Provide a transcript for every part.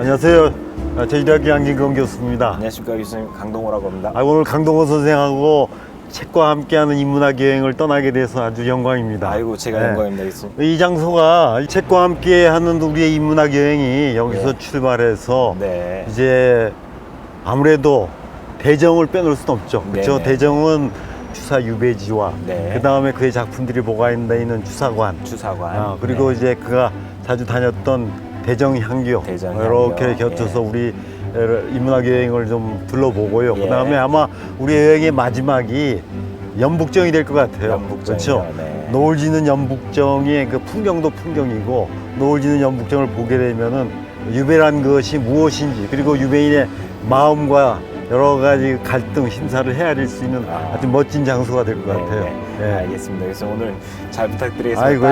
안녕하세요. 제주대학교 양진건 교수입니다. 안녕하십니까 교수님, 강동호라고 합니다. 오늘 강동호 선생하고 책과 함께하는 인문학 여행을 떠나게 돼서 아주 영광입니다. 아이고 제가 영광입니다 교수님. 이 장소가 책과 함께하는 우리의 인문학 여행이 여기서 네. 출발해서 네. 이제 아무래도 대정을 빼놓을 수는 없죠. 그렇죠? 네네. 대정은 주사 유배지와 네. 그 다음에 그의 작품들이 보관되어 있는 주사관, 주사관. 그리고 네. 이제 그가 자주 다녔던 대정향교, 대정향교. 이렇게 겹쳐서 예. 우리 인문학 여행을 좀 둘러보고요. 예. 그 다음에 아마 우리 여행의 마지막이 연북정이 될 것 같아요. 연북정이요. 그렇죠? 네. 노을 지는 연북정의 그 풍경도 풍경이고, 노을 지는 연북정을 보게 되면은 유배란 것이 무엇인지, 그리고 유배인의 마음과 여러 가지 갈등, 심사를 헤아릴 수 있는 아주 멋진 장소가 될 것 같아요. 네. 알겠습니다. 그래서 오늘 잘 부탁드리겠습니다. 아이고,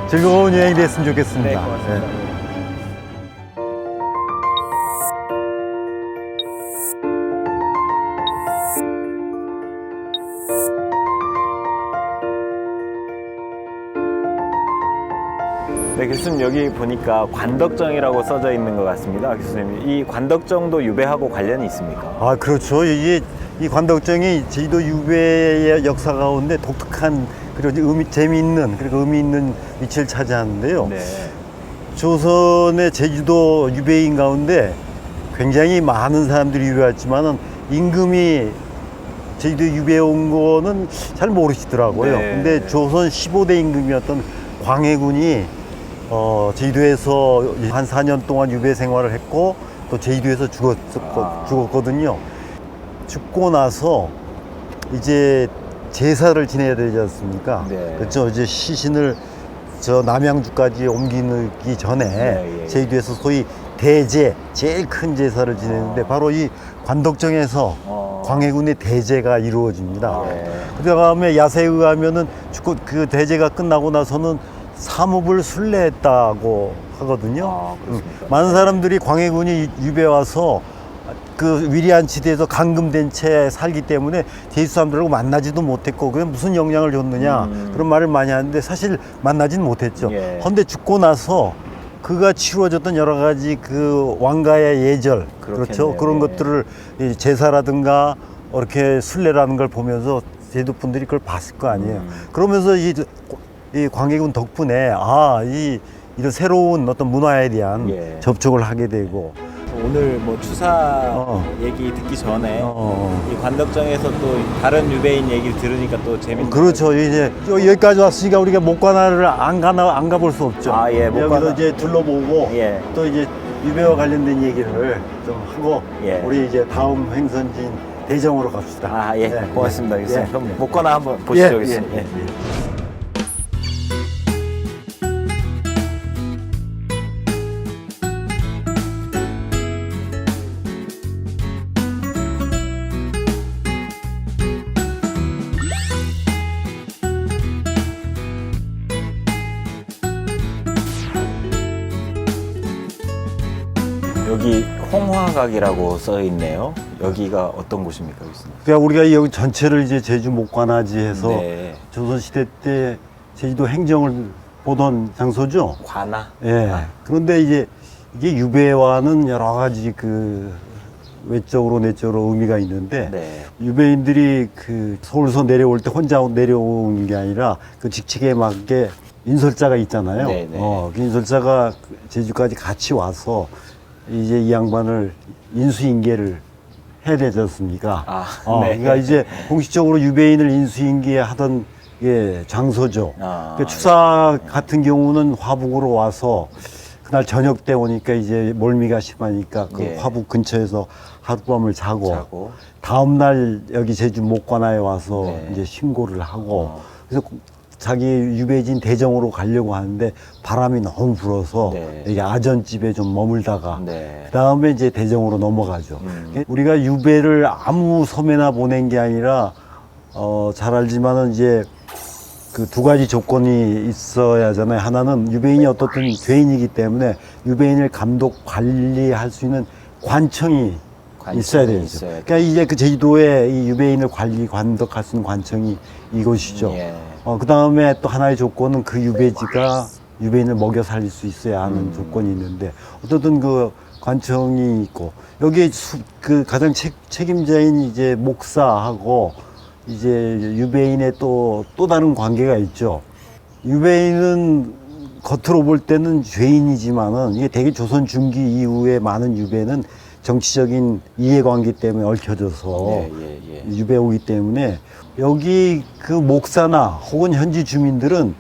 즐거운 여행이 됐으면 좋겠습니다. 네, 고맙습니다. 네, 교수님 여기 보니까 관덕정이라고 써져 있는 것 같습니다. 교수님, 이 관덕정도 유배하고 관련이 있습니까? 아, 그렇죠. 이 관덕정이 제주도 유배의 역사 가운데 독특한, 그리고 재미있는, 그리고 의미 있는 위치를 차지하는데요. 네. 조선의 제주도 유배인 가운데 굉장히 많은 사람들이 유배했지만은 임금이 제주도 유배해 온 거는 잘 모르시더라고요. 네. 근데 조선 15대 임금이었던 광해군이 제주도에서 한 4년 동안 유배 생활을 했고 또 제주도에서 죽었거든요. 죽고 나서 이제 제사를 지내야 되지 않습니까? 네. 그렇죠. 이제 시신을 저 남양주까지 옮기기 전에 네, 예. 제주도에서 소위 대제, 제일 큰 제사를 지내는데 바로 이 관덕정에서 광해군의 대제가 이루어집니다. 네. 그 다음에 야세에 의하면은 그 대제가 끝나고 나서는 사묵을 순례했다고 하거든요. 그렇습니까? 많은 사람들이 광해군이 유배 와서 그 위리안치대에서 감금된 채 살기 때문에 제주 사람들하고 만나지도 못했고 그게 무슨 영향을 줬느냐 그런 말을 많이 하는데 사실 만나지는 못했죠. 예. 그런데 죽고 나서 그가 치루어졌던 여러 가지 그 왕가의 예절, 그렇죠. 그렇겠네요. 그런 예. 것들을 이 제사라든가 이렇게 순례라는 걸 보면서 제주 분들이 그걸 봤을 거 아니에요. 그러면서 이 광해군 덕분에 이런 새로운 어떤 문화에 대한 예. 접촉을 하게 되고. 오늘 뭐 추사 얘기 듣기 전에 이 관덕정에서 또 다른 유배인 얘기를 들으니까 또 재밌는 그렇죠. 이제 여기까지 왔으니까 우리가 목관화를 안 가볼 수 없죠. 예, 목관화. 여기서 이제 둘러보고 예. 또 이제 유배와 관련된 얘기를 좀 하고 예. 우리 이제 다음 행선지인 대정으로 갑시다. 예. 네, 고맙습니다. 예. 교수님. 예. 그럼 목관화 한번 보시죠, 예, 교수님. 예, 예. 여기 홍화각이라고 써 있네요. 여기가 어떤 곳입니까, 교수님? 그러니까 우리가 여기 전체를 이제 제주 목관화지에서 네. 조선시대 때 제주도 행정을 보던 장소죠. 관화. 예. 그런데 이제 이게 유배와는 여러 가지 그 외적으로 내적으로 의미가 있는데 네. 유배인들이 그 서울서 내려올 때 혼자 내려오는 게 아니라 그 직책에 맞게 인솔자가 있잖아요. 네, 네. 그 인솔자가 제주까지 같이 와서 이제 이 양반을 인수인계를 해야 되지 않습니까? 네. 그러니까 이제 공식적으로 유배인을 인수인계하던 장소죠. 그러니까 추사 같은 경우는 화북으로 와서 그날 저녁 때 오니까 이제 멀미가 심하니까 그 예. 화북 근처에서 하룻밤을 자고 다음 날 여기 제주 목관화에 와서 네. 이제 신고를 하고 그래서 자기 유배진 대정으로 가려고 하는데 바람이 너무 불어서 네. 여기 아전집에 좀 머물다가 네. 그 다음에 이제 대정으로 넘어가죠. 우리가 유배를 아무 섬에나 보낸 게 아니라 잘 알지만은 이제 그 두 가지 조건이 있어야 하잖아요. 하나는 유배인이 어떻든 죄인이기 때문에 유배인을 감독 관리할 수 있는 관청이 있어야 되죠. 그러니까 이제 그 제주도에 이 유배인을 관독할 수 있는 관청이 이곳이죠. 예. 그 다음에 또 하나의 조건은 그 유배지가 유배인을 먹여 살릴 수 있어야 하는 조건이 있는데 어떻든 그 관청이 있고 여기에 그 가장 책임자인 이제 목사하고 이제 유배인의 또 다른 관계가 있죠. 유배인은 겉으로 볼 때는 죄인이지만은 이게 대개 조선 중기 이후에 많은 유배는 정치적인 이해관계 때문에 얽혀져서 유배 오기 때문에 여기 그 목사나 혹은 현지 주민들은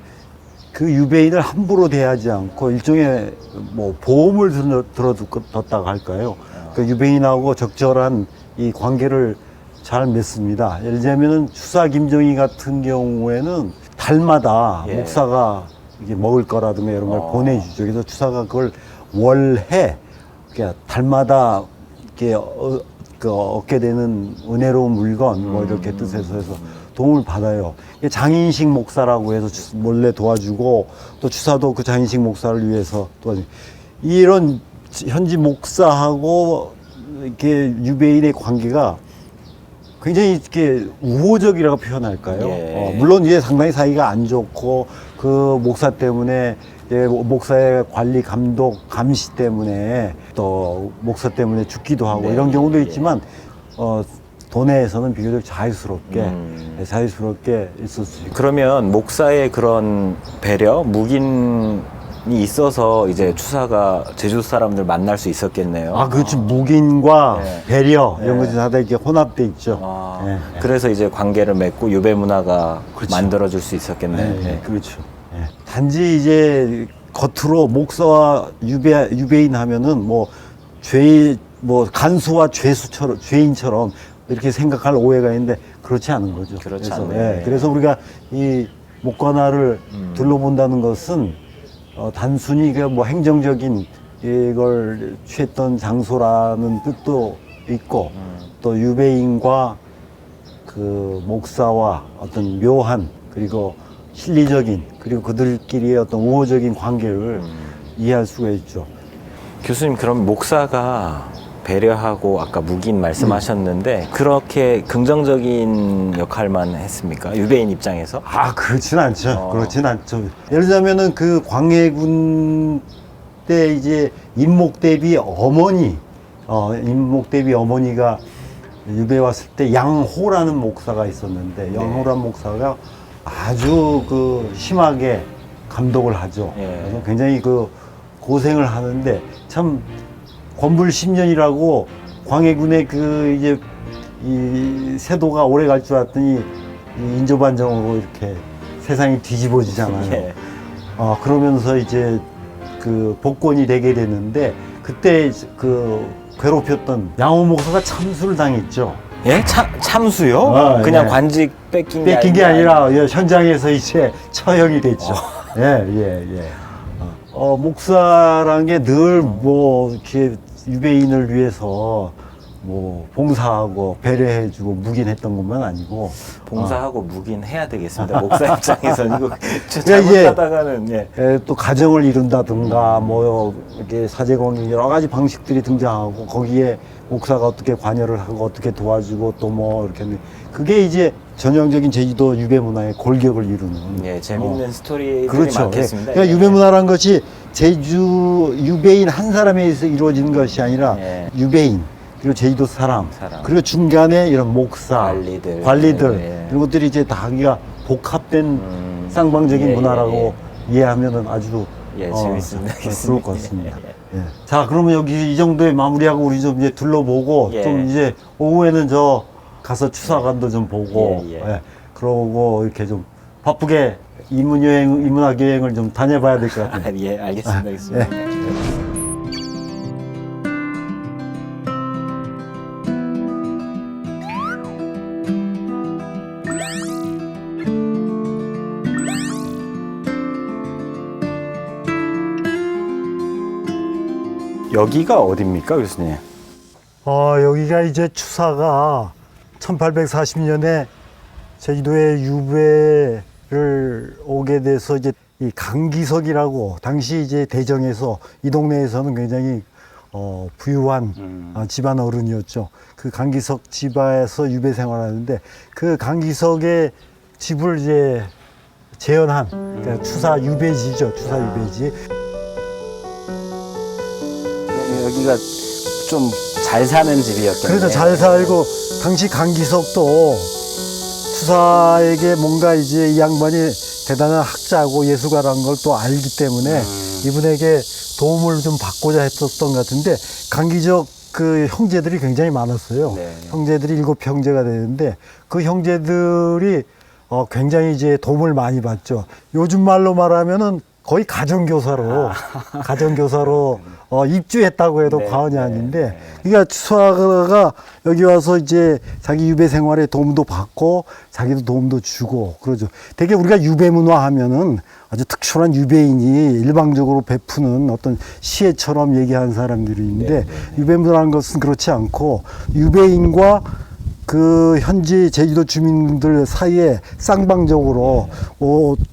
그 유배인을 함부로 대하지 않고 일종의 뭐 보험을 들어뒀다고 할까요? 그 유배인하고 적절한 이 관계를 잘 맺습니다. 예를 들자면은 추사 김정희 같은 경우에는 달마다 목사가 이게 먹을 거라든가 이런 걸 보내주죠. 그래서 추사가 그걸 월해 그러니까 달마다 이렇게 얻게 되는 은혜로운 물건 뭐 이렇게 뜻해서 해서 도움을 받아요. 장인식 목사라고 해서 몰래 도와주고 또 추사도 그 장인식 목사를 위해서 도와주고 이런 현지 목사하고 이렇게 유배인의 관계가 굉장히 이렇게 우호적이라고 표현할까요? 물론 이제 상당히 사이가 안 좋고 그 목사 때문에 목사의 관리, 감독, 감시 때문에 또 목사 때문에 죽기도 하고 이런 경우도 있지만 도내에서는 비교적 자유스럽게 있을 수 있고. 그러면 목사의 그런 배려, 묵인이 있어서 이제 추사가 제주 사람들 만날 수 있었겠네요. 아, 그렇죠. 묵인과 배려 이런 것이 다 이렇게 혼합돼 있죠. 그래서 이제 관계를 맺고 유배 문화가 그렇죠. 만들어질 수 있었겠네요. 그렇죠. 단지 이제 겉으로 목사와 유배인 하면은 뭐 간수와 죄인처럼 이렇게 생각할 오해가 있는데 그렇지 않은 거죠. 그렇지 그래서, 않네. 그래서 우리가 이 목관화를 둘러본다는 것은 단순히 그 뭐 행정적인 이걸 취했던 장소라는 뜻도 있고 또 유배인과 그 목사와 어떤 묘한 그리고 실리적인 그리고 그들끼리의 어떤 우호적인 관계를 이해할 수가 있죠. 교수님, 그럼 목사가 배려하고 아까 묵인 말씀하셨는데 그렇게 긍정적인 역할만 했습니까? 유배인 입장에서? 아, 그렇진 않죠. 그렇진 않죠. 예를 들자면은 그 광해군 때 이제 임목대비 어머니가 유배 왔을 때 양호라는 목사가 있었는데 양호라는 목사가 아주 그 심하게 감독을 하죠. 그래서 굉장히 그 고생을 하는데 참 권불 10년이라고 광해군의 그 이제 이 세도가 오래 갈 줄 알았더니 이 인조반정으로 이렇게 세상이 뒤집어지잖아요. 그러면서 이제 그 복권이 되게 되는데 그때 그 괴롭혔던 양호 목사가 참수를 당했죠. 예? 참수요? 그냥 관직 뺏긴 게 아니라 현장에서 이제 처형이 됐죠. 목사란 게 늘 뭐 이렇게 유배인을 위해서 뭐 봉사하고 배려해주고 묵인했던 것만 아니고 봉사하고 묵인해야 되겠습니다. 목사 입장에서는 이거 그러니까 잘못하다가는 또 가정을 이룬다든가 뭐 이렇게 사제공인 여러 가지 방식들이 등장하고 거기에 목사가 어떻게 관여를 하고 어떻게 도와주고 또 뭐 이렇게 그게 이제 전형적인 제주도 유배 문화의 골격을 이루는 재밌는 스토리들이 그렇죠. 많겠습니다. 그러니까 유배 문화란 것이 제주 유배인 한 사람에 의해서 이루어지는 것이 아니라 유배인 그리고 제주도 사람 그리고 중간에 이런 목사 관리들 이런 것들이 이제 다 복합된 쌍방적인 문화라고 이해하면은 아주 재밌습니다. 그럴 것 같습니다. 자, 그러면 여기 이 정도에 마무리하고 우리 좀 이제 둘러보고 좀 이제 오후에는 저 가서 추사관도 좀 보고 그러고 이렇게 좀 바쁘게 인문학 여행을 좀 다녀봐야 될 것 같아요. 알겠습니다. 여기가 어디입니까, 교수님? 여기가 이제 추사가 1840년에 제주도에 유배를 오게 돼서 이제 이 강기석이라고 당시 이제 대정에서 이 동네에서는 굉장히 부유한 집안 어른이었죠. 그 강기석 집에서 유배 생활하는데 그 강기석의 집을 이제 재현한 그러니까 추사 유배지죠. 추사 유배지. 여기가 좀 잘 사는 집이었겠네요. 그래서 잘 살고 당시 강기석도 추사에게 뭔가 이제 이 양반이 대단한 학자고 예술가라는 걸 또 알기 때문에 이분에게 도움을 좀 받고자 했었던 것 같은데 강기적 그 형제들이 굉장히 많았어요. 네. 형제들이 7형제가 되는데 그 형제들이 굉장히 이제 도움을 많이 받죠. 요즘 말로 말하면은 거의 가정교사로 입주했다고 해도 네, 과언이 아닌데, 네. 그러니까 추사가 여기 와서 이제 자기 유배 생활에 도움도 받고 자기도 도움도 주고 그러죠. 되게 우리가 유배 문화 하면은 아주 특출한 유배인이 일방적으로 베푸는 어떤 시혜처럼 얘기하는 사람들이 있는데 유배 문화라는 것은 그렇지 않고 유배인과 그 현지 제주도 주민들 사이에 쌍방적으로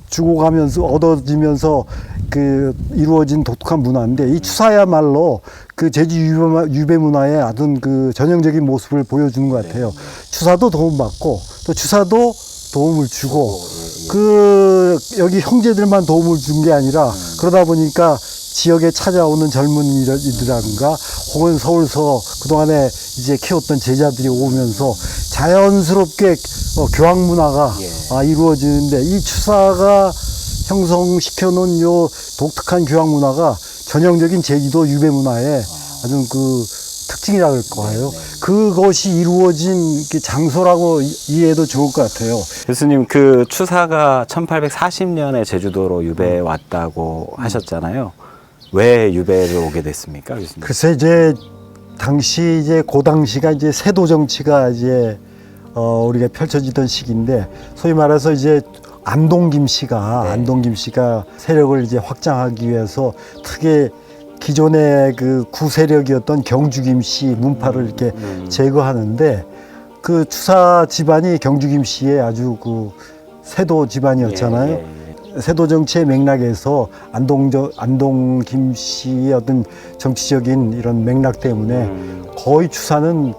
주고가면서 얻어지면서 그 이루어진 독특한 문화인데 이 추사야말로 그 제주 유배 문화의 아주 그 전형적인 모습을 보여주는 것 같아요. 추사도 도움받고 또 추사도 도움을 주고 그 여기 형제들만 도움을 준 게 아니라 그러다 보니까 지역에 찾아오는 젊은이들이라든가 혹은 서울서 그동안에 이제 키웠던 제자들이 오면서 자연스럽게 교학 문화가 이루어지는데 이 추사가 형성시켜 놓은 요 독특한 교학 문화가 전형적인 제주도 유배 문화의 아주 그 특징이라 그럴 거예요. 그것이 이루어진 장소라고 이해해도 좋을 것 같아요. 교수님, 그 추사가 1840년에 제주도로 유배 왔다고 하셨잖아요. 왜 유배를 오게 됐습니까, 교수님? 글쎄 이제 당시 이제 그 당시가 이제 세도 정치가 이제 우리가 펼쳐지던 시기인데 소위 말해서 이제 안동 김씨가 세력을 이제 확장하기 위해서 특히 기존의 그 구세력이었던 경주 김씨 문파를 이렇게 제거하는데 그 추사 집안이 경주 김씨의 아주 그 세도 집안이었잖아요. 세도 정치의 맥락에서 안동 김씨의 어떤 정치적인 이런 맥락 때문에 거의 추사는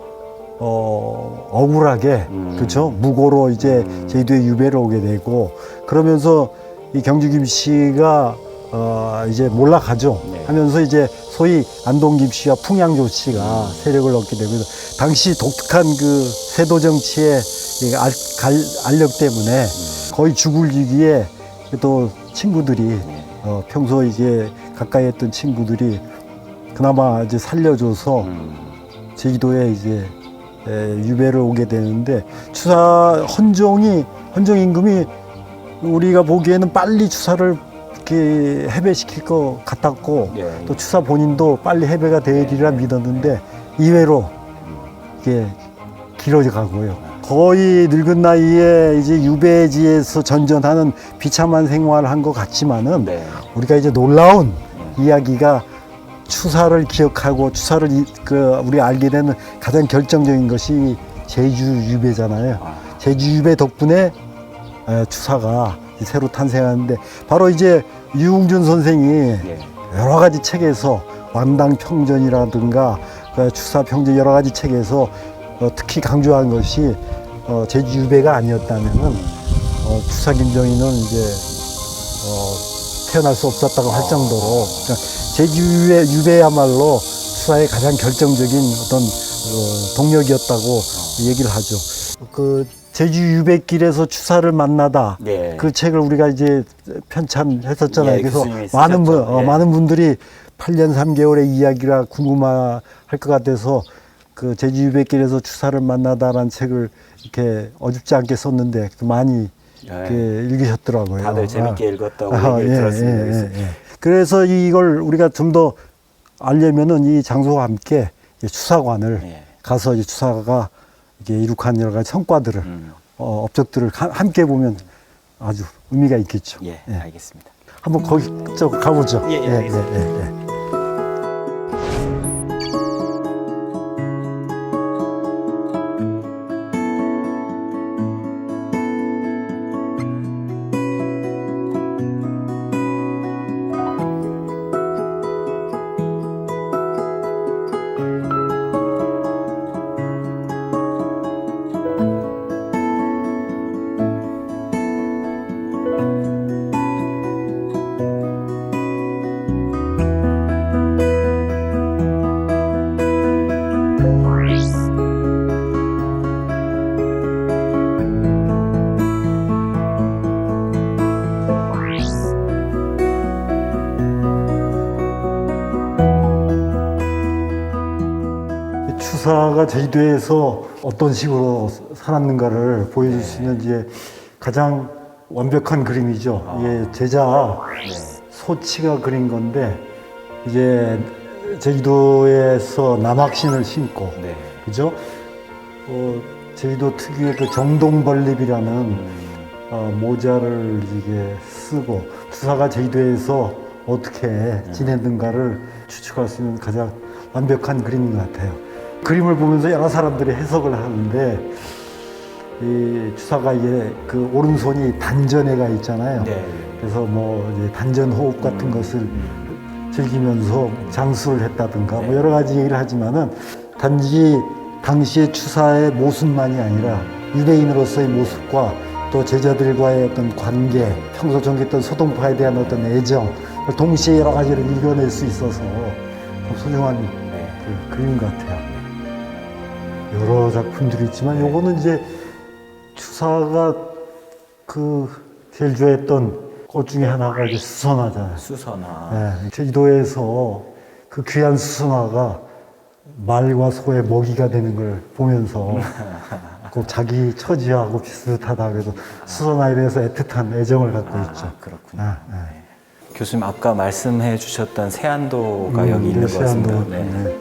억울하게 그렇죠 무고로 이제 제주도에 유배를 오게 되고 그러면서 이 경주 김씨가 이제 몰락하죠. 하면서 이제 소위 안동 김씨와 풍양조 씨가 세력을 얻게 되고 당시 독특한 그 세도 정치의 이 알력 때문에 거의 죽을 위기에 또 친구들이 평소 이제 가까이 했던 친구들이 그나마 이제 살려줘서 제주도에 이제 유배를 오게 되는데 추사 헌정 임금이 우리가 보기에는 빨리 추사를 이렇게 해배시킬 것 같았고 또 추사 본인도 빨리 해배가 되리라 믿었는데 이외로 이게 길어져 가고요. 거의 늙은 나이에 이제 유배지에서 전전하는 비참한 생활을 한 것 같지만은 우리가 이제 놀라운 이야기가 추사를 기억하고 추사를 우리 알게 되는 가장 결정적인 것이 제주 유배잖아요. 제주 유배 덕분에 추사가 새로 탄생하는데 바로 이제 유흥준 선생이 여러 가지 책에서 완당평전이라든가 추사평전 여러 가지 책에서 특히 강조한 것이 제주 유배가 아니었다면은 추사 김정희는 이제 태어날 수 없었다고 할 정도로 그러니까 제주 유배야말로 추사의 가장 결정적인 어떤 동력이었다고 얘기를 하죠. 그 제주 유배길에서 추사를 만나다 그 책을 우리가 이제 편찬했었잖아요. 그래서 많은 분들이 8년 3개월의 이야기가 궁금할 것 같아서 그 제주 유배길에서 추사를 만나다라는 책을 이렇게 어줍지 않게 썼는데 많이 이렇게 읽으셨더라고요. 다들 재밌게 읽었다고 얘기를 들었습니다. 그래서 이걸 우리가 좀 더 알려면은 이 장소와 함께 추사관을 가서 추사가 이게 이룩한 여러 가지 성과들을 업적들을 함께 보면 아주 의미가 있겠죠. 알겠습니다. 한번 거기 가보죠. 알겠습니다. 추사가 제주도에서 어떤 식으로 살았는가를 보여줄 수 있는 이제 가장 완벽한 그림이죠. 이게 제자 소치가 그린 건데 이제 제주도에서 남학신을 신고 네. 그죠? 제주도 특유의 그 정동벌립이라는 모자를 이게 쓰고 추사가 제주도에서 어떻게 지냈는가를 추측할 수 있는 가장 완벽한 그림인 것 같아요. 그림을 보면서 여러 사람들이 해석을 하는데 이 추사가 이제 그 오른손이 단전에가 있잖아요. 네. 그래서 뭐 이제 단전 호흡 같은 것을 즐기면서 장수를 했다든가 뭐 여러 가지 얘기를 하지만은 단지 당시의 추사의 모습만이 아니라 유대인으로서의 모습과 또 제자들과의 어떤 관계, 평소 전했던 소동파에 대한 어떤 애정, 동시에 여러 가지를 읽어낼 수 있어서 참 소중한 그 그림 같아요. 여러 작품들이 있지만 요거는 이제 추사가 그 제일 좋아했던 꽃 중에 하나가 이제 수선화잖아요. 수선화. 네, 제주도에서 그 귀한 수선화가 말과 소의 먹이가 되는 걸 보면서 꼭 자기 처지하고 비슷하다 그래서 수선화에 대해서 애틋한 애정을 갖고 있죠. 그렇군요. 교수님 아까 말씀해 주셨던 세안도가 여기 있는 것 세안도, 같습니다. 네.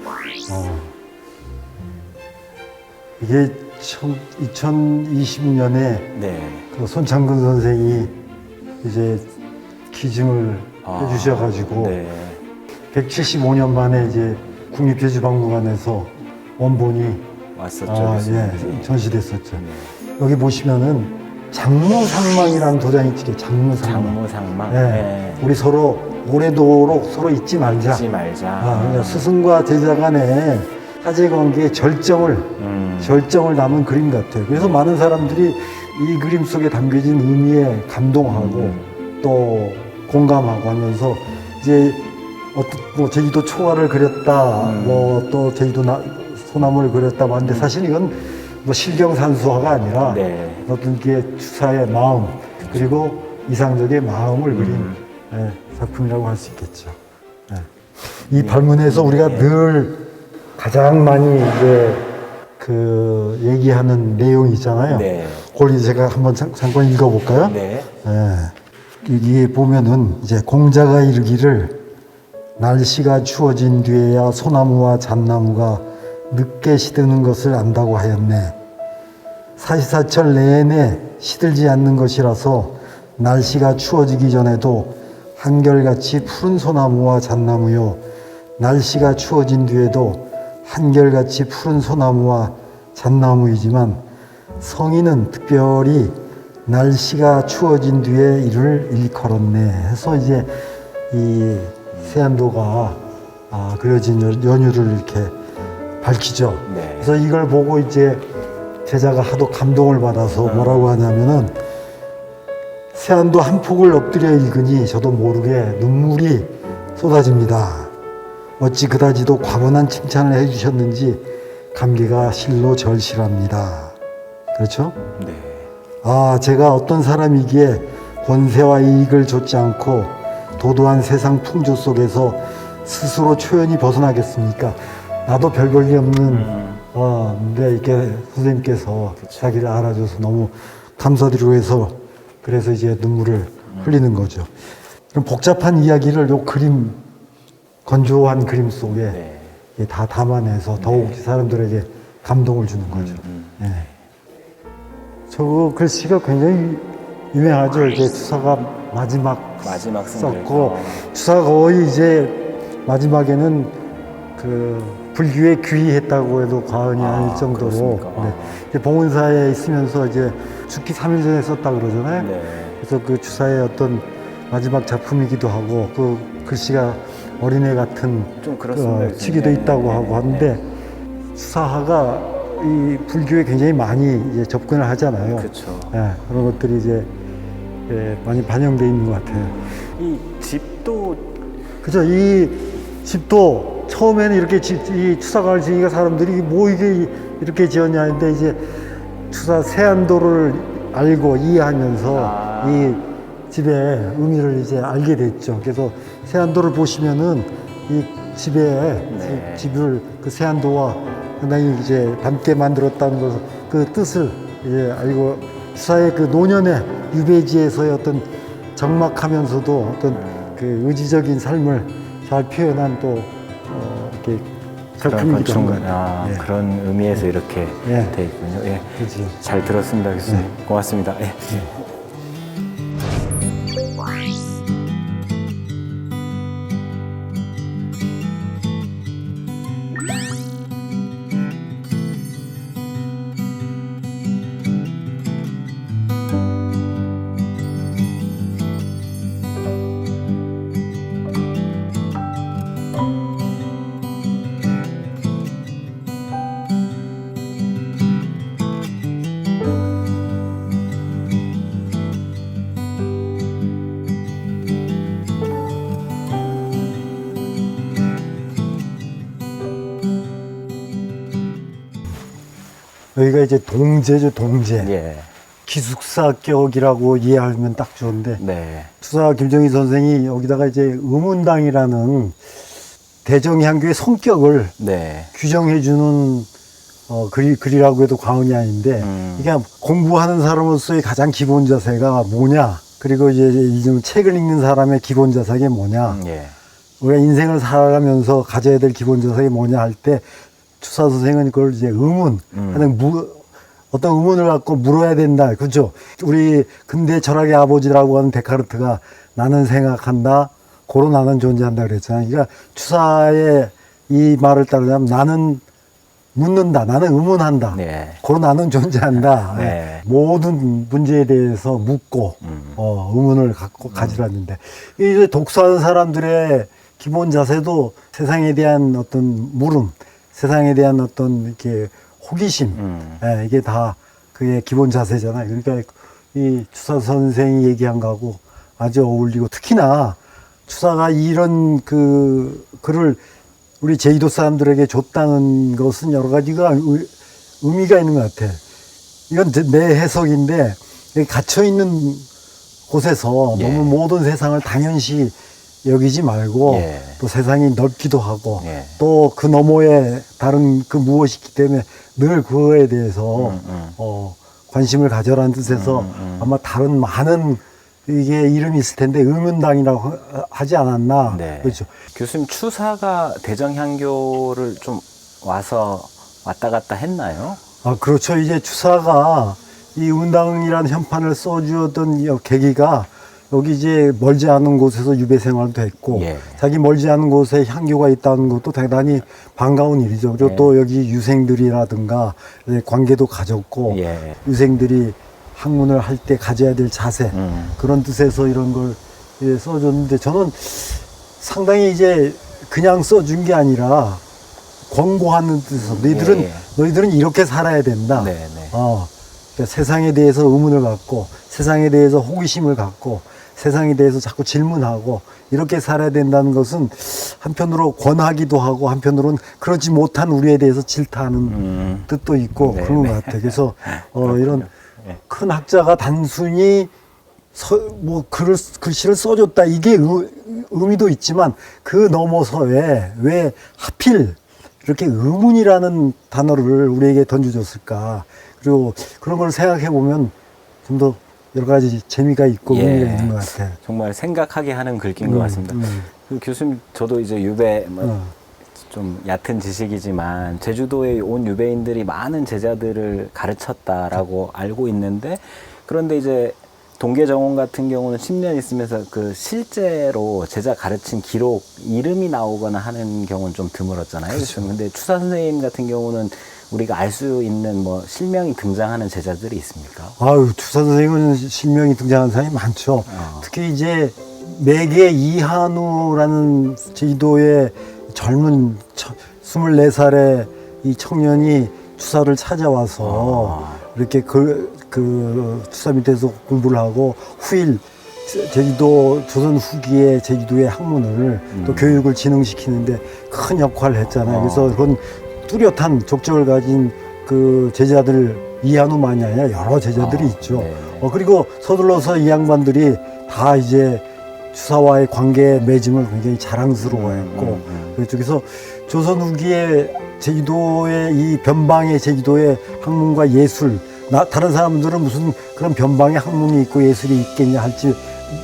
이게 2020년에 네. 그 손창근 선생이 이제 기증을 해주셔가지고 네. 175년 만에 이제 국립제주박물관에서 원본이 왔었죠. 전시됐었죠. 여기 보시면은 장무상망이라는 도장이 찍혀요. 장무상망. 장무상망. 네. 우리 서로 오래도록 서로 잊지 말자. 잊지 말자. 그러니까 스승과 제자 간의 사제관계의 절정을 담은 그림 같아요. 그래서 많은 사람들이 이 그림 속에 담겨진 의미에 감동하고 또 공감하고 하면서 이제 뭐 제주도 초가를 그렸다, 뭐 또 제주도 소나무를 그렸다 하는데 사실 이건 뭐 실경산수화가 아니라 어떤 게 추사의 마음 그리고 이상적의 마음을 그린 작품이라고 할 수 있겠죠. 이 발문에서 우리가 늘 가장 많이 이제 그 얘기하는 내용이 있잖아요. 그걸 제가 한번 잠깐 읽어볼까요? 여기 보면은 이제 공자가 이르기를 날씨가 추워진 뒤에야 소나무와 잣나무가 늦게 시드는 것을 안다고 하였네. 사시사철 내내 시들지 않는 것이라서 날씨가 추워지기 전에도 한결같이 푸른 소나무와 잣나무요 날씨가 추워진 뒤에도 한결같이 푸른 소나무와 잣나무이지만 성인은 특별히 날씨가 추워진 뒤에 이를 일컬었네 해서 이제 이 세안도가 그려진 연유를 이렇게 밝히죠. 그래서 이걸 보고 이제 제자가 하도 감동을 받아서 뭐라고 하냐면은 세안도 한 폭을 엎드려 읽으니 저도 모르게 눈물이 쏟아집니다. 어찌 그다지도 과분한 칭찬을 해주셨는지 감기가 실로 절실합니다. 그렇죠? 제가 어떤 사람이기에 권세와 이익을 좇지 않고 도도한 세상 풍조 속에서 스스로 초연히 벗어나겠습니까? 나도 별 볼 일 없는 근데 이렇게 선생님께서 자기를 알아줘서 너무 감사드리고 해서 그래서 이제 눈물을 흘리는 거죠. 그럼 복잡한 이야기를 요 그림 건조한 그림 속에 다 담아내서 더욱 사람들에게 감동을 주는 거죠. 저 글씨가 굉장히 유명하죠. 이제 추사가 마지막 썼고 추사가 거의 이제 마지막에는 그 불교에 귀의했다고 해도 과언이 아닐 정도로 봉은사에 있으면서 이제 죽기 3일 전에 썼다 그러잖아요. 그래서 그 추사의 어떤 마지막 작품이기도 하고 그 글씨가 어린애 같은 치기도 있다고 하고 하는데 추사하가 이 불교에 굉장히 많이 이제 접근을 하잖아요. 그런 것들이 이제 많이 반영돼 있는 것 같아요. 이 집도 그죠? 이 집도 처음에는 이렇게 이 추사가을 지으니까 사람들이 뭐 이게 이렇게 지었냐 했는데 이제 추사 세안도를 알고 이해하면서 이 집의 의미를 이제 알게 됐죠. 그래서 세안도를 보시면은 이 집에 집을 그 세안도와 상당히 이제 닮게 만들었다는 것을 그 뜻을 알고 추사의 그 노년의 유배지에서의 어떤 적막하면서도 어떤 그 의지적인 삶을 잘 표현한 또 이렇게 작품이기도 한 것 같아요. 예. 그런 의미에서 이렇게 예. 돼 있군요. 예. 그렇지. 잘 들었습니다, 교수님. 고맙습니다. 예. 여기가 이제 동제죠, 동제. 예. 기숙사격이라고 이해하면 딱 좋은데 네. 추사 김정희 선생이 여기다가 이제 의문당이라는 대정향교의 성격을 네. 규정해주는 글이라고 해도 과언이 아닌데 이게 공부하는 사람으로서의 가장 기본 자세가 뭐냐, 그리고 이제 이 책을 읽는 사람의 기본 자세가 뭐냐, 예. 우리가 인생을 살아가면서 가져야 될 기본 자세가 뭐냐 할 때 추사 선생은 그걸 이제 어떤 의문을 갖고 물어야 된다. 그렇죠? 우리 근대 철학의 아버지라고 하는 데카르트가 나는 생각한다, 고로 나는 존재한다 그랬잖아요. 그러니까 추사의 이 말을 따르자면 나는 묻는다, 나는 의문한다, 네. 고로 나는 존재한다. 네. 모든 문제에 대해서 묻고 의문을 갖고 가지라는데, 이제 독서하는 사람들의 기본 자세도 세상에 대한 어떤 물음, 세상에 대한 어떤 이렇게 호기심, 이게 다 그게 기본 자세잖아요. 그러니까 이 추사 선생이 얘기한 거하고 아주 어울리고, 특히나 추사가 이런 그 글을 우리 제주도 사람들에게 줬다는 것은 여러 가지가 의미가 있는 것 같아. 이건 내 해석인데, 갇혀있는 곳에서 예. 너무 모든 세상을 당연시 여기지 말고 예. 또 세상이 넓기도 하고 예. 또 그 너머에 다른 그 무엇이 있기 때문에 늘 그거에 대해서 관심을 가져라는 뜻에서 아마 다른 많은 이게 이름이 있을 텐데 의문당이라고 하지 않았나. 네. 그렇죠. 교수님, 추사가 대정향교를 좀 왔다 갔다 했나요? 그렇죠. 이제 추사가 이 의문당이라는 현판을 써주었던 이 계기가 여기 이제 멀지 않은 곳에서 유배 생활도 했고, 예. 자기 멀지 않은 곳에 향교가 있다는 것도 대단히 반가운 일이죠. 그리고 예. 또 여기 유생들이라든가 관계도 가졌고, 예. 유생들이 학문을 할 때 가져야 될 자세, 그런 뜻에서 이런 걸 써줬는데, 저는 상당히 이제 그냥 써준 게 아니라 권고하는 뜻에서 너희들은 이렇게 살아야 된다. 네, 네. 그러니까 세상에 대해서 의문을 갖고, 세상에 대해서 호기심을 갖고, 세상에 대해서 자꾸 질문하고 이렇게 살아야 된다는 것은 한편으로 권하기도 하고 한편으로는 그러지 못한 우리에 대해서 질타하는 뜻도 있고 그런 것 같아요. 그래서 이런 큰 학자가 단순히 글씨를 써줬다, 이게 의미도 있지만 그 넘어서에 왜 하필 이렇게 의문이라는 단어를 우리에게 던져줬을까. 그리고 그런 걸 생각해 보면 좀 더 여러 가지 재미가 있고 의미가 있는 것 같아요. 정말 생각하게 하는 글귀인 것 같습니다. 그 교수님, 저도 이제 유배 좀 얕은 지식이지만 제주도에 온 유배인들이 많은 제자들을 가르쳤다라고 알고 있는데, 그런데 이제 동계정원 같은 경우는 10년 있으면서 그 실제로 제자 가르친 기록 이름이 나오거나 하는 경우는 좀 드물었잖아요. 그렇죠. 근데 추사 선생님 같은 경우는 우리가 알 수 있는 실명이 등장하는 제자들이 있습니까? 추사 선생님은 실명이 등장하는 사람이 많죠. 특히 이제 매개 이한우라는 제주도의 젊은 24살의 이 청년이 추사를 찾아와서 이렇게 그 추사 밑에서 공부를 하고 후일 제주도 조선 후기의 제주도의 학문을 또 교육을 진흥시키는데 큰 역할을 했잖아요. 그래서 그건 뚜렷한 족적을 가진 그 제자들 이한우만이 아니라 여러 제자들이 있죠. 네. 그리고 서둘러서 이 양반들이 다 이제 추사와의 관계 맺음을 굉장히 자랑스러워했고 그래서 조선 후기에 제주도의 이 변방의 제주도의 학문과 예술, 다른 사람들은 무슨 그런 변방의 학문이 있고 예술이 있겠냐 할지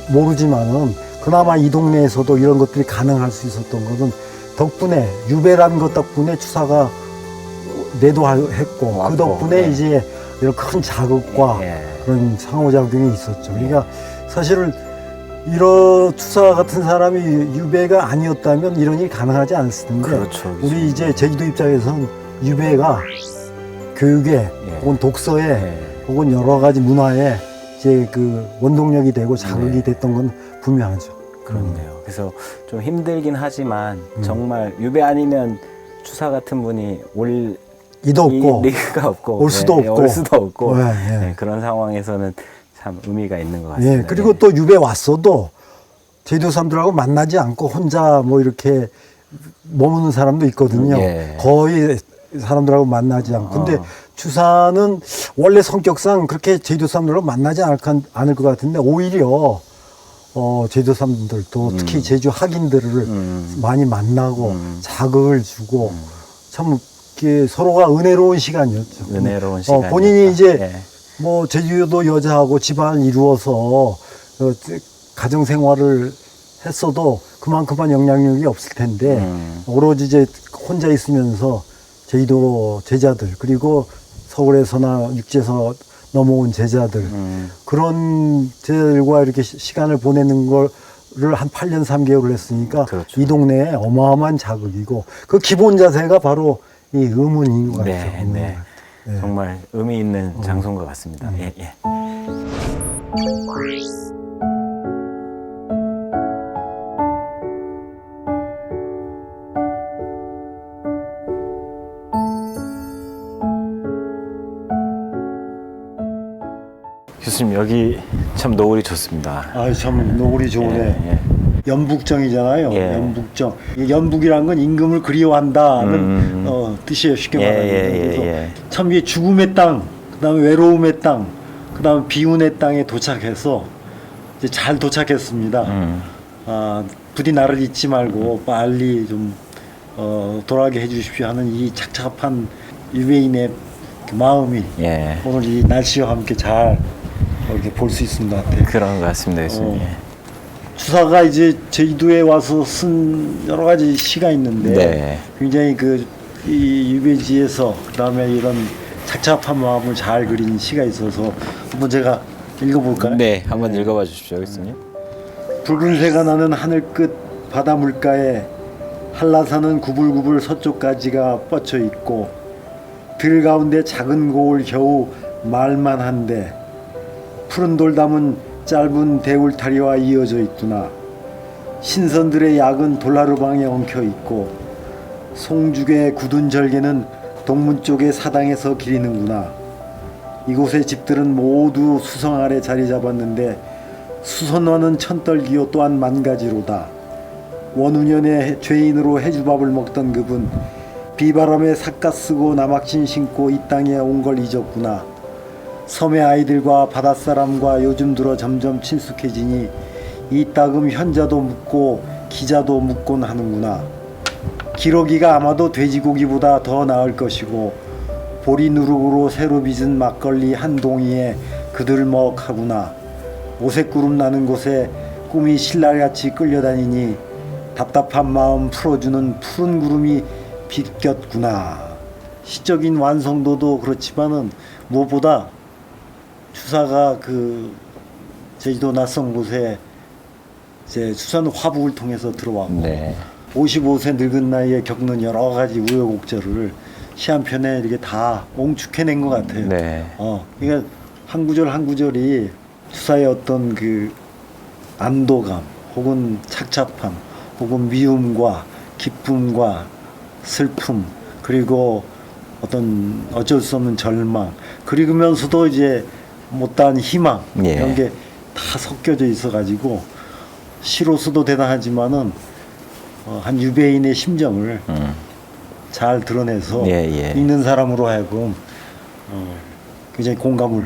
모르지만은 그나마 이 동네에서도 이런 것들이 가능할 수 있었던 것은 덕분에 유배라는 것 덕분에 추사가 내도했고 그 덕분에 이제 이런 큰 자극과 그런 상호작용이 있었죠. 그러니까 사실은 이런 추사 같은 사람이 유배가 아니었다면 이런 일이 가능하지 않았을 텐데 그렇죠. 우리 이제 제주도 입장에서는 유배가 교육에 혹은 독서에 혹은 여러 가지 문화에 이제 그 원동력이 되고 자극이 됐던 건 분명하죠. 그렇네요. 그래서 좀 힘들긴 하지만 정말 유배 아니면 추사 같은 분이 올 이도 없고 리그가 없고 올 수도 없고 올 수도 없고 네. 그런 상황에서는 참 의미가 있는 것 같습니다. 예, 그리고 또 유배 왔어도 제주도 사람들하고 만나지 않고 혼자 뭐 이렇게 머무는 사람도 있거든요. 거의 사람들하고 만나지 않고. 근데 추사는 원래 성격상 그렇게 제주도 사람들하고 만나지 않을 것 같은데 오히려 제주도 사람들도 특히 제주 학인들을 많이 만나고 자극을 주고 참 이렇게 서로가 은혜로운 시간이었죠. 은혜로운 시간. 본인이 이제 뭐 제주도 여자하고 집안을 이루어서 가정 생활을 했어도 그만큼만 영향력이 없을 텐데 오로지 이제 혼자 있으면서 제주도 제자들 그리고 서울에서나 육지에서 넘어온 제자들 그런 제자들과 이렇게 시간을 보내는 거를 한 8년 3개월을 했으니까 그렇죠. 이 동네에 어마어마한 자극이고 그 기본 자세가 바로 이 의문인 것 같아요. 네. 정말 의미 있는 장소인 것 같습니다. 예. 교수님 여기 참 노을이 좋습니다. 아, 참 노을이 좋네. 연북정이잖아요. 예. 연북정. 이 연북이란 건 임금을 그리워한다는 뜻이에요. 쉽게 말하면. 그래서 참 이게 죽음의 땅, 그다음에 외로움의 땅, 그다음에 비운의 땅에 도착해서 이제 잘 도착했습니다. 부디 나를 잊지 말고 빨리 좀 돌아가게 해주십시오 하는 이 착잡한 유배인의 그 마음이 오늘 이 날씨와 함께 잘 이렇게 볼 수 있는 것 같아요. 그런 것 같습니다, 교수님. 추사가 이제 제주도에 와서 쓴 여러 가지 시가 있는데 굉장히 이 유배지에서 그다음에 이런 착잡한 마음을 잘 그린 시가 있어서 한번 제가 읽어볼까요? 네, 한번 읽어봐 주십시오, 교수님. 붉은 새가 나는 하늘 끝 바다 물가에 한라산은 구불구불 서쪽까지가 뻗쳐 있고 들 가운데 작은 고을 겨우 말만 한데 푸른 돌 담은 짧은 대울타리와 이어져 있구나. 신선들의 약은 돌나루방에 엉켜 있고 송죽의 굳은 절개는 동문 쪽의 사당에서 기리는구나. 이곳의 집들은 모두 수성 아래 자리 잡았는데 수선화는 천떨기요 또한 만가지로다. 원운연의 죄인으로 해주밥을 먹던 그분 비바람에 삿갓 쓰고 나막신 신고 이 땅에 온 걸 잊었구나. 섬의 아이들과 바닷사람과 요즘 들어 점점 친숙해지니 이 따금 현자도 묻고 기자도 묻곤 하는구나. 기러기가 아마도 돼지고기보다 더 나을 것이고 보리 누룩으로 새로 빚은 막걸리 한 동이에 그들 먹하구나. 오색구름 나는 곳에 꿈이 신랄같이 끌려다니니 답답한 마음 풀어주는 푸른 구름이 비꼈구나. 시적인 완성도도 그렇지만은 무엇보다 추사가 제주도 낯선 곳에 이제 수산 화북을 통해서 들어왔고 55세 늙은 나이에 겪는 여러 가지 우여곡절을 시 한 편에 이렇게 다 옹축해낸 것 같아요. 그러니까 한 구절 한 구절이 추사의 어떤 안도감 혹은 착잡함 혹은 미움과 기쁨과 슬픔 그리고 어쩔 수 없는 절망 그리면서도 이제 못다한 희망 이런 게 다 섞여져 있어가지고 시로서도 대단하지만은 한 유배인의 심정을 잘 드러내서 읽는 사람으로 하여금 굉장히 공감을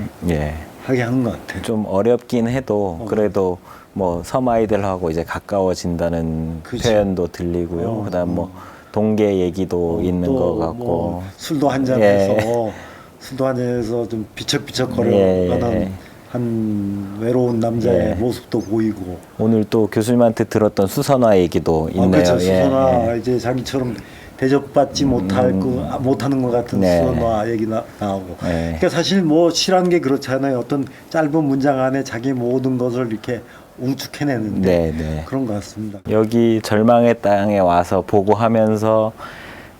하게 하는 것 같아요. 좀 어렵긴 해도 그래도 뭐 섬 아이들하고 이제 가까워진다는 표현도 들리고요. 그다음 뭐 동계 얘기도 있는 또 것 같고 뭐 술도 한잔 예. 해서 술도 한잔해서 좀 비척비척거려 예. 하는 한 외로운 남자의 예. 모습도 보이고. 오늘 또 교수님한테 들었던 수선화 얘기도 있네요. 그렇죠. 예, 수선화 예. 이제 자기처럼 대접받지 못하는 것 같은 네. 수선화 얘기 나오고. 네. 그러니까 사실 뭐 시라는 게 그렇잖아요. 어떤 짧은 문장 안에 자기 모든 것을 이렇게 웅축해내는데 네, 네. 그런 것 같습니다. 여기 절망의 땅에 와서 보고하면서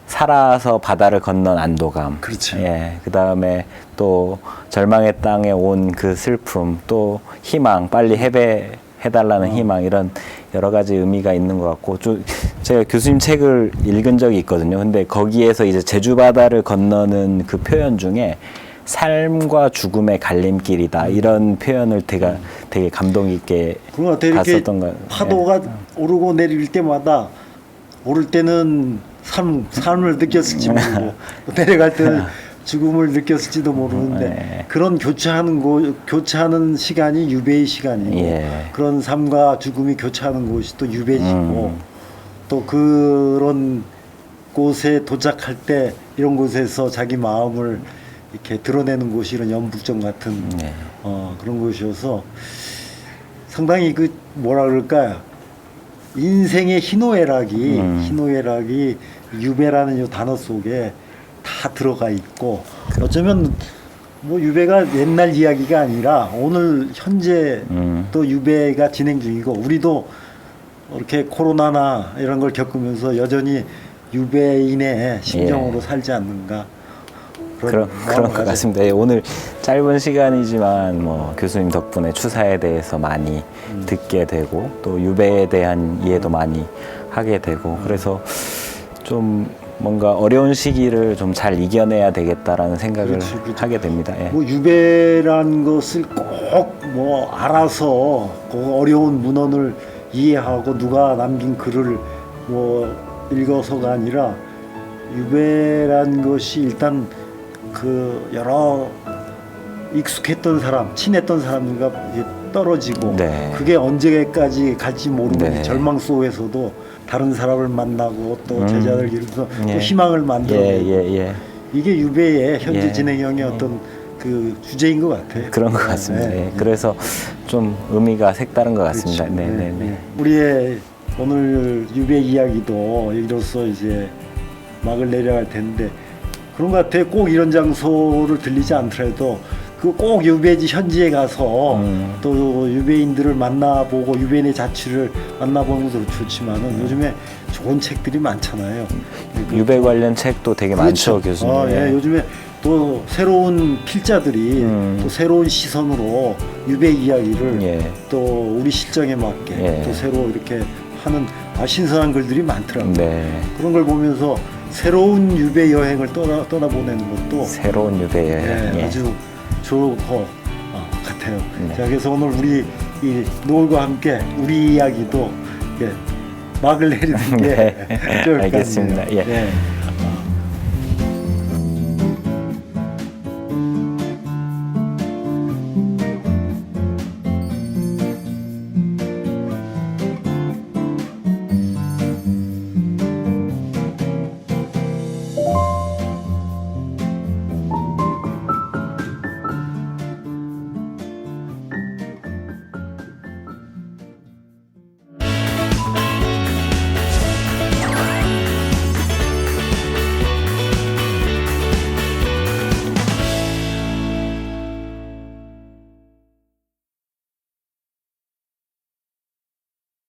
살아서 바다를 건넌 안도감. 그렇죠. 예. 그다음에 또 절망의 땅에 온 그 슬픔, 또 희망, 빨리 해달라는 희망, 이런 여러 가지 의미가 있는 것 같고, 제가 교수님 책을 읽은 적이 있거든요. 근데 거기에서 이제 제주 바다를 건너는 그 표현 중에 삶과 죽음의 갈림길이다, 이런 표현을 되게 감동 있게 그런 것 같아요. 이렇게 봤었던 거. 파도가 오르고 내릴 때마다 오를 때는 삶을 느꼈을지 모르고 내려갈 때는 죽음을 느꼈을지도 모르는데 네. 그런 교차하는 시간이 유배의 시간이고 예. 그런 삶과 죽음이 교차하는 곳이 또 유배지고 또 그런 곳에 도착할 때 이런 곳에서 자기 마음을 이렇게 드러내는 곳이 이런 연북정 같은 네. 그런 곳이어서 상당히 그 뭐라 그럴까요? 인생의 희노애락이 유배라는 이 단어 속에 다 들어가 있고 어쩌면 뭐 유배가 옛날 이야기가 아니라 오늘 현재 또 유배가 진행 중이고 우리도 이렇게 코로나나 이런 걸 겪으면서 여전히 유배인의 심정으로 살지 않는가 그런 것 같습니다. 예, 오늘 짧은 시간이지만 뭐 교수님 덕분에 추사에 대해서 많이 듣게 되고 또 유배에 대한 이해도 많이 하게 되고 그래서 좀 뭔가 어려운 시기를 좀 잘 이겨내야 되겠다라는 생각을 그렇지. 하게 됩니다. 예. 뭐 유배란 것을 꼭 뭐 알아서 그 어려운 문헌을 이해하고 누가 남긴 글을 뭐 읽어서가 아니라 유배란 것이 일단 그 여러 익숙했던 사람, 친했던 사람들과 떨어지고 네. 그게 언제까지 갈지 모르는 네. 절망 속에서도 다른 사람을 만나고 또 제자들 기르면서 예. 또 희망을 만들어내고 예. 이게 유배의 현재 예. 진행형의 어떤 그 주제인 것 같아요. 그런 것 같습니다. 네. 예. 그래서 좀 의미가 색다른 것 같습니다. 그렇죠. 네. 우리의 오늘 유배 이야기도 이로써 이제 막을 내려야 할 텐데 그런 것 같아요. 꼭 이런 장소를 들리지 않더라도 그 꼭 유배지 현지에 가서 또 유배인들을 만나보고 유배인의 자취를 만나보는 것도 좋지만은 요즘에 좋은 책들이 많잖아요. 유배 관련 책도 되게 많죠, 교수님. 예. 요즘에 또 새로운 필자들이 또 새로운 시선으로 유배 이야기를 예. 또 우리 실정에 맞게 예. 또 새로 이렇게 하는 신선한 글들이 많더라고요. 네. 그런 걸 보면서 새로운 유배 여행을 떠나보내는 것도 새로운 유배 여행. 예. 아주 좋을 것 같아요. 네. 자, 그래서 오늘 우리 이 노을과 함께 우리 이야기도 막을 내리는 게 네. 좋을 것 알겠습니다. 같네요. 예.